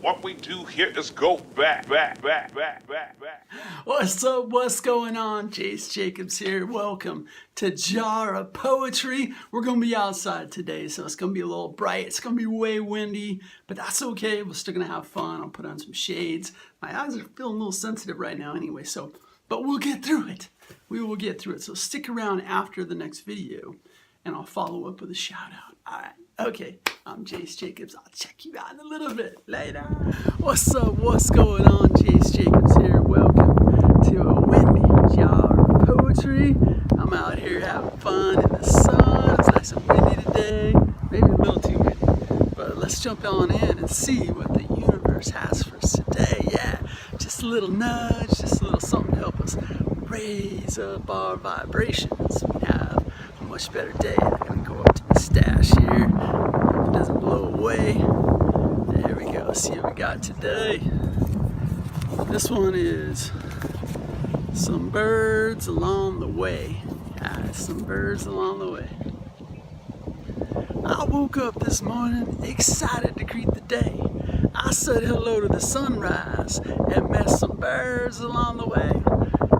What we do here is go back. What's up? What's going on? Jace Jacobs here. Welcome to Jar of Poetry. We're going to be outside today, so it's going to be a little bright. It's going to be way windy, but that's okay. We're still going to have fun. I'll put on some shades. My eyes are feeling a little sensitive right now anyway, but we'll get through it. We will get through it. So stick around after the next video, and I'll follow up with a shout out. All right. Okay, I'm Jace Jacobs. I'll check you out in a little bit later. What's up? What's going on? Jace Jacobs here. Welcome to a windy jar of poetry. I'm out here having fun in the sun. It's nice and windy today. Maybe a little too windy. But let's jump on in and see what the universe has for us today. Yeah, just a little nudge, just a little something to help us raise up our vibrations. We have a much better day. I'm going to go up to the stash here. It doesn't blow away. There we go. See what we got today. This one is some birds along the way. Yeah, some birds along the way. I woke up this morning excited to greet the day. I said hello to the sunrise and met some birds along the way.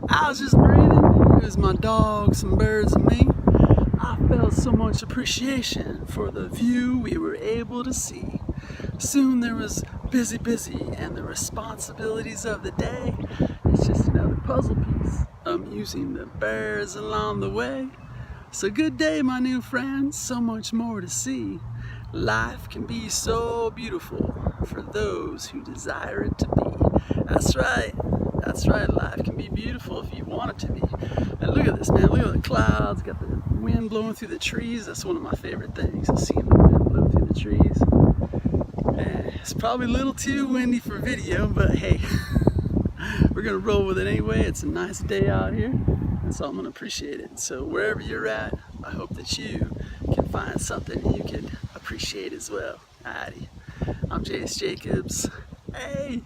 I was just breathing. It was my dog, some birds, and me. I felt so much appreciation for the view we were able to see. Soon there was busy, and the responsibilities of the day. It's just another puzzle piece. I'm using the birds along the way. So good day, my new friends. So much more to see. Life can be so beautiful for those who desire it to be. That's right. That's right. Life can be beautiful if you want it to be. And look at this, man. Look at the clouds. Got the wind blowing through the trees. That's one of my favorite things. Seeing the wind blow through the trees. It's probably a little too windy for video, but hey, we're gonna roll with it anyway. It's a nice day out here, and so I'm gonna appreciate it. So wherever you're at, I hope that you can find something you can appreciate as well. Alrighty, I'm Jace Jacobs. Hey,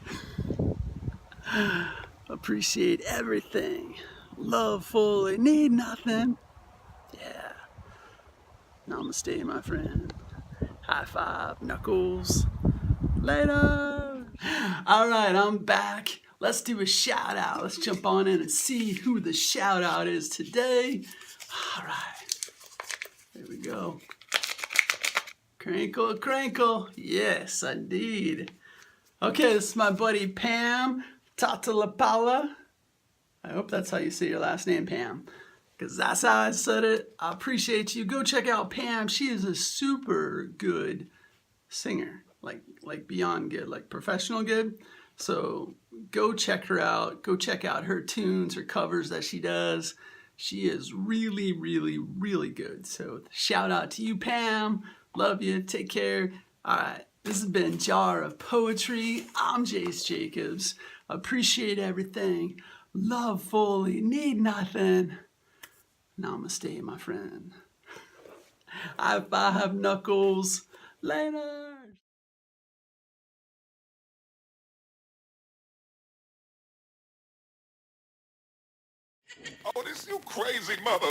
appreciate everything. Love fully, need nothing. Yeah. Namaste, my friend. High five, knuckles. Later. All right, I'm back. Let's do a shout out. Let's jump on in and see who the shout out is today. All right, there we go. Crinkle, crinkle. Yes, indeed. Okay, this is my buddy Pam Tatapella. I hope that's how you say your last name, Pam, because that's how I said it. I appreciate you. Go check out Pam. She is a super good singer, like beyond good, like professional good. So go check her out. Go check out her tunes, her covers that she does. She is really, really good. So shout out to you, Pam. Love you. Take care. All right. This has been Jar of Poetry. I'm Jace Jacobs. Appreciate everything. Love fully. Need nothing. Namaste, my friend. High five, knuckles. Later. Oh, this you crazy mother.